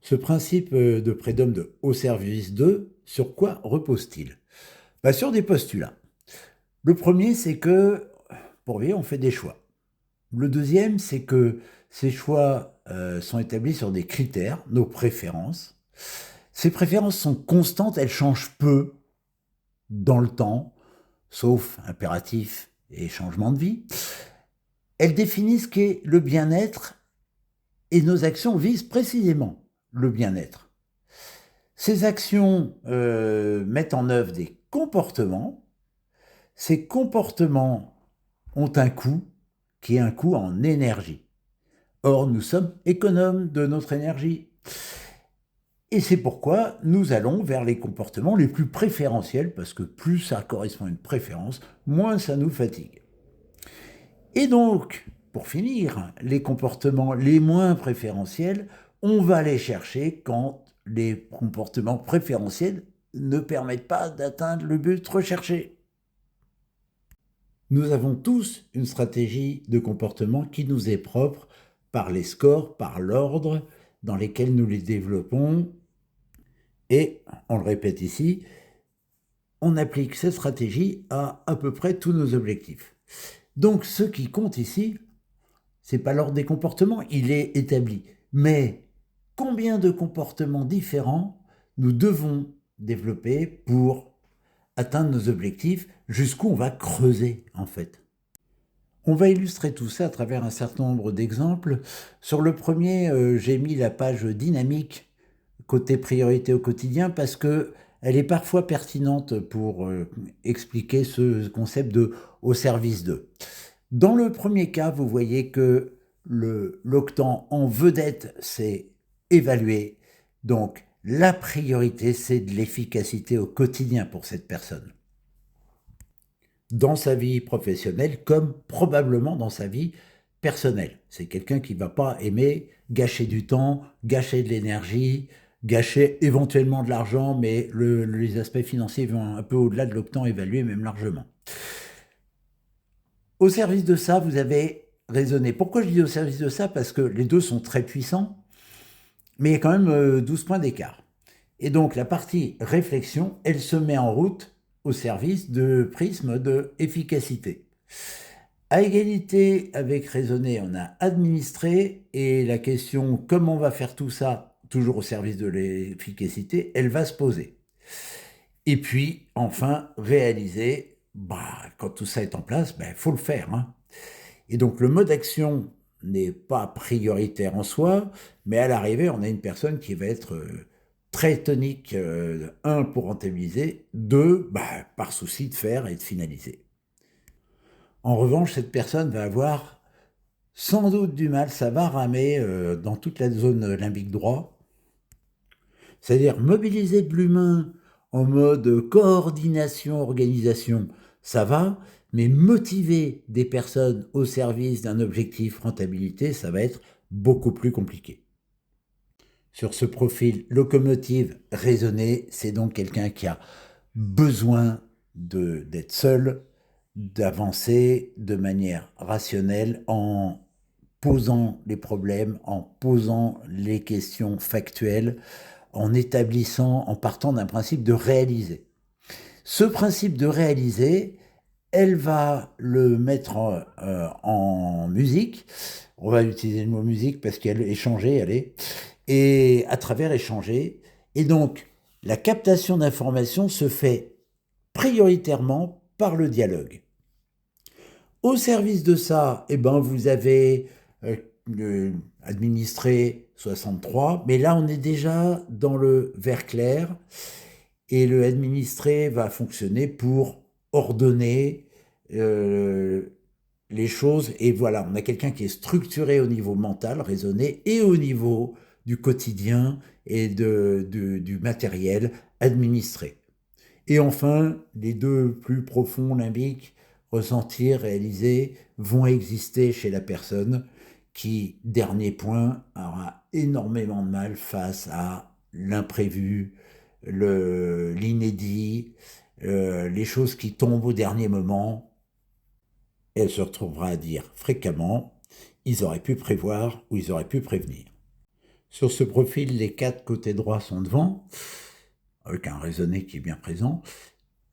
Ce principe de prédome de au service de, sur quoi repose-t-il? Sur des postulats. Le premier, c'est que pour vivre, on fait des choix. Le deuxième, c'est que ces choix sont établis sur des critères, nos préférences. Ces préférences sont constantes, elles changent peu dans le temps, sauf impératifs et changements de vie. Elles définissent ce qu'est le bien-être et nos actions visent précisément le bien-être. Ces actions mettent en œuvre des comportements. Ces comportements ont un coût qui est un coût en énergie. Or, nous sommes économes de notre énergie. Et c'est pourquoi nous allons vers les comportements les plus préférentiels, parce que plus ça correspond à une préférence, moins ça nous fatigue. Et donc, pour finir, les comportements les moins préférentiels, on va les chercher quand les comportements préférentiels ne permettent pas d'atteindre le but recherché. Nous avons tous une stratégie de comportement qui nous est propre par les scores, par l'ordre dans lesquels nous les développons. Et, on le répète ici, on applique cette stratégie à peu près tous nos objectifs. Donc, ce qui compte ici, c'est pas l'ordre des comportements, il est établi. Mais combien de comportements différents nous devons développer pour atteindre nos objectifs, jusqu'où on va creuser en fait. On va illustrer tout ça à travers un certain nombre d'exemples. Sur le premier, j'ai mis la page dynamique côté priorité au quotidien parce que elle est parfois pertinente pour expliquer ce concept de au service de. Dans le premier cas, vous voyez que l'octant en vedette, c'est évalué. Donc, la priorité, c'est de l'efficacité au quotidien pour cette personne. Dans sa vie professionnelle, comme probablement dans sa vie personnelle. C'est quelqu'un qui ne va pas aimer gâcher du temps, gâcher de l'énergie, gâcher éventuellement de l'argent, mais les aspects financiers vont un peu au-delà de l'octant évalué, même largement. Au service de ça, vous avez raisonné. Pourquoi je dis au service de ça? Parce que les deux sont très puissants, mais il y a quand même 12 points d'écart. Et donc la partie réflexion, elle se met en route au service de prisme de efficacité. À égalité avec raisonner, on a administré, et la question comment on va faire tout ça, toujours au service de l'efficacité, elle va se poser. Et puis, enfin, réaliser, quand tout ça est en place, faut le faire. Hein. Et donc, le mode action n'est pas prioritaire en soi, mais à l'arrivée, on a une personne qui va être très tonique, un, pour rentabiliser, deux, par souci de faire et de finaliser. En revanche, cette personne va avoir sans doute du mal, ça va ramer dans toute la zone limbique droit, c'est-à-dire mobiliser de l'humain en mode coordination, organisation, ça va, mais motiver des personnes au service d'un objectif rentabilité, ça va être beaucoup plus compliqué. Sur ce profil locomotive raisonné, c'est donc quelqu'un qui a besoin d'être seul, d'avancer de manière rationnelle en posant les problèmes, en posant les questions factuelles, en établissant, en partant d'un principe de réaliser. Ce principe de réaliser, elle va le mettre en musique. On va utiliser le mot musique parce qu'elle est échangée, allez. Et à travers échanger. Et donc, la captation d'informations se fait prioritairement par le dialogue. Au service de ça, vous avez administré 63, mais là on est déjà dans le vert clair et le administré va fonctionner pour ordonner les choses, et voilà, on a quelqu'un qui est structuré au niveau mental, raisonné, et au niveau du quotidien et du matériel administré. Et enfin, les deux plus profonds limbiques, ressentir, réaliser, vont exister chez la personne qui, dernier point, aura énormément de mal face à l'imprévu, l'inédit, les choses qui tombent au dernier moment. Elle se retrouvera à dire fréquemment, ils auraient pu prévoir ou ils auraient pu prévenir. Sur ce profil, les 4 côtés droits sont devant, avec un raisonné qui est bien présent.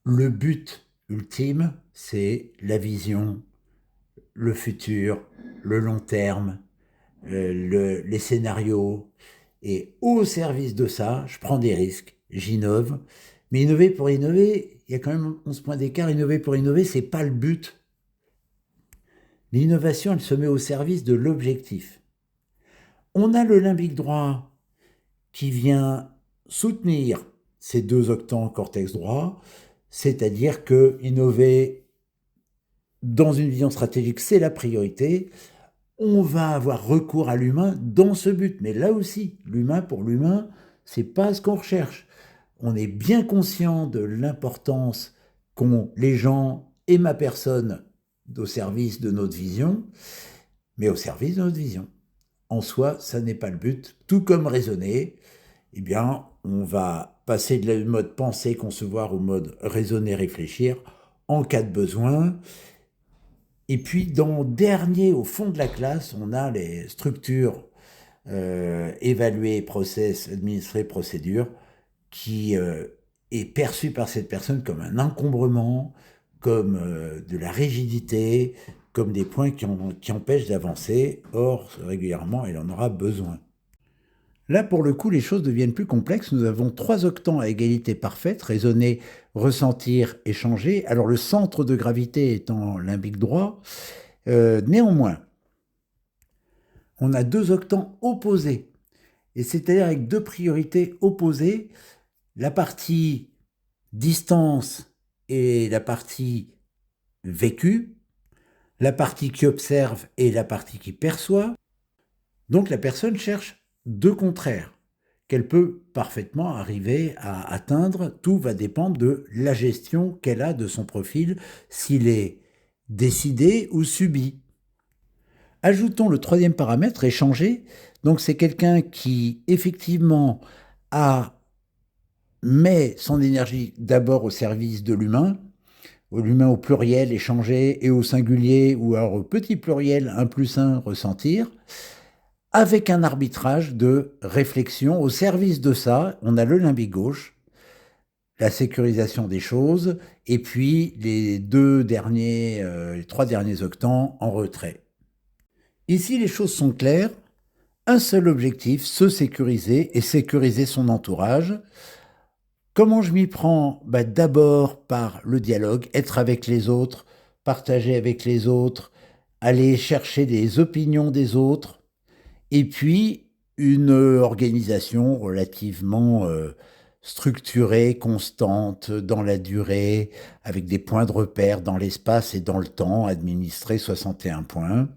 Le but ultime, c'est la vision, le futur, le long terme, les scénarios. Et au service de ça, je prends des risques, j'innove. Mais innover pour innover, il y a quand même 11 points d'écart. Innover pour innover, c'est pas le but. L'innovation, elle se met au service de l'objectif. On a le limbique droit qui vient soutenir ces 2 octants cortex droit, c'est-à-dire que innover dans une vision stratégique, c'est la priorité. On va avoir recours à l'humain dans ce but. Mais là aussi, l'humain pour l'humain, c'est pas ce qu'on recherche. On est bien conscient de l'importance qu'ont les gens et ma personne au service de notre vision, mais au service de notre vision. En soi, ça n'est pas le but. Tout comme raisonner, eh bien, on va passer du mode penser, concevoir au mode raisonner, réfléchir en cas de besoin. Et puis, dernier, au fond de la classe, on a les structures évaluées, process, administrées, procédures, qui est perçue par cette personne comme un encombrement, comme de la rigidité, comme des points qui empêchent d'avancer. Or, régulièrement, elle en aura besoin. Là, pour le coup, les choses deviennent plus complexes. Nous avons 3 octants à égalité parfaite, raisonner, ressentir, échanger. Alors, le centre de gravité étant limbique droit. Néanmoins, on a 2 octants opposés. Et c'est-à-dire avec 2 priorités opposées. La partie distance et la partie vécue. La partie qui observe et la partie qui perçoit. Donc, la personne cherche 2 contraires qu'elle peut parfaitement arriver à atteindre. Tout va dépendre de la gestion qu'elle a de son profil, s'il est décidé ou subi. Ajoutons le 3e paramètre, échanger. Donc c'est quelqu'un qui effectivement met son énergie d'abord au service de l'humain au pluriel, échanger, et au singulier, ou alors au petit pluriel, 1+1, ressentir, avec un arbitrage de réflexion. Au service de ça, on a le limbique gauche, la sécurisation des choses, et puis les 3 derniers octants en retrait. Ici, les choses sont claires. Un seul objectif, se sécuriser et sécuriser son entourage. Comment je m'y prends ? D'abord par le dialogue, être avec les autres, partager avec les autres, aller chercher les opinions des autres, et puis une organisation relativement structurée, constante, dans la durée, avec des points de repère dans l'espace et dans le temps, administrés 61 points.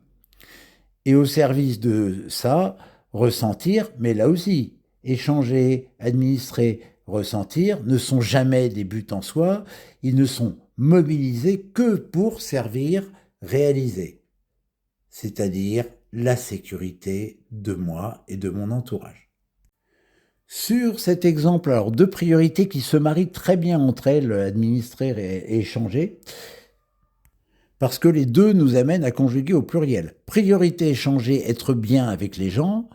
Et au service de ça, ressentir, mais là aussi, échanger, administrer, ressentir ne sont jamais des buts en soi, ils ne sont mobilisés que pour servir, réaliser, c'est-à-dire la sécurité de moi et de mon entourage. Sur cet exemple, alors 2 priorités qui se marient très bien entre elles, administrer et échanger, parce que les 2 nous amènent à conjuguer au pluriel. Priorité échanger, être bien avec les gens.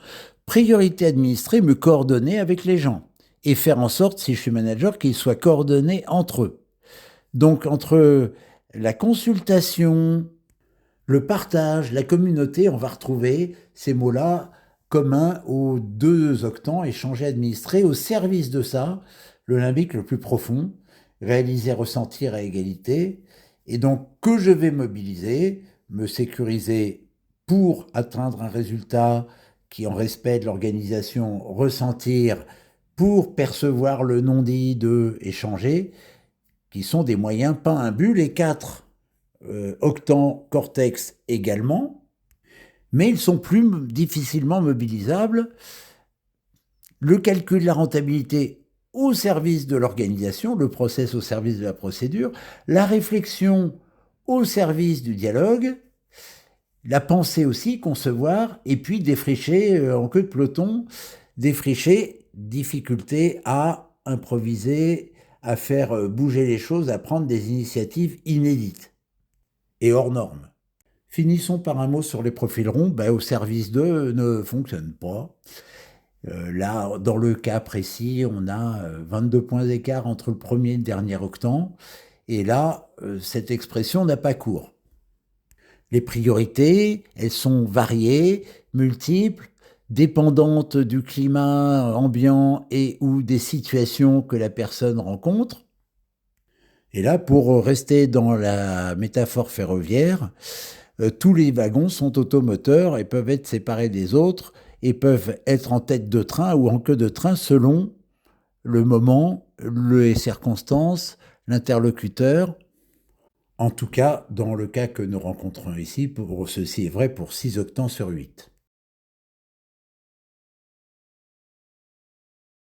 Priorité administrer, me coordonner avec les gens. Et faire en sorte, si je suis manager, qu'ils soient coordonnés entre eux. Donc, entre la consultation, le partage, la communauté, on va retrouver ces mots-là communs aux 2 octants, échanger, administrer. Au service de ça, le limbique le plus profond, réaliser, ressentir à égalité. Et donc, que je vais mobiliser, me sécuriser pour atteindre un résultat qui, en respect de l'organisation, ressentir pour percevoir le non-dit de échanger, qui sont des moyens, pas un but, les 4 octants cortex également, mais ils sont plus difficilement mobilisables. Le calcul de la rentabilité au service de l'organisation, le process au service de la procédure, la réflexion au service du dialogue, la pensée aussi, concevoir, et puis défricher en queue de peloton, défricher, difficulté à improviser, à faire bouger les choses, à prendre des initiatives inédites et hors normes. Finissons par un mot sur les profils ronds. Au service d'eux ne fonctionne pas. Là, dans le cas précis, on a 22 points d'écart entre le premier et le dernier octant. Et là, cette expression n'a pas cours. Les priorités, elles sont variées, multiples, dépendantes du climat ambiant et ou des situations que la personne rencontre. Et là, pour rester dans la métaphore ferroviaire, tous les wagons sont automoteurs et peuvent être séparés des autres et peuvent être en tête de train ou en queue de train selon le moment, les circonstances, l'interlocuteur. En tout cas, dans le cas que nous rencontrons ici, ceci est vrai pour 6 octants sur 8.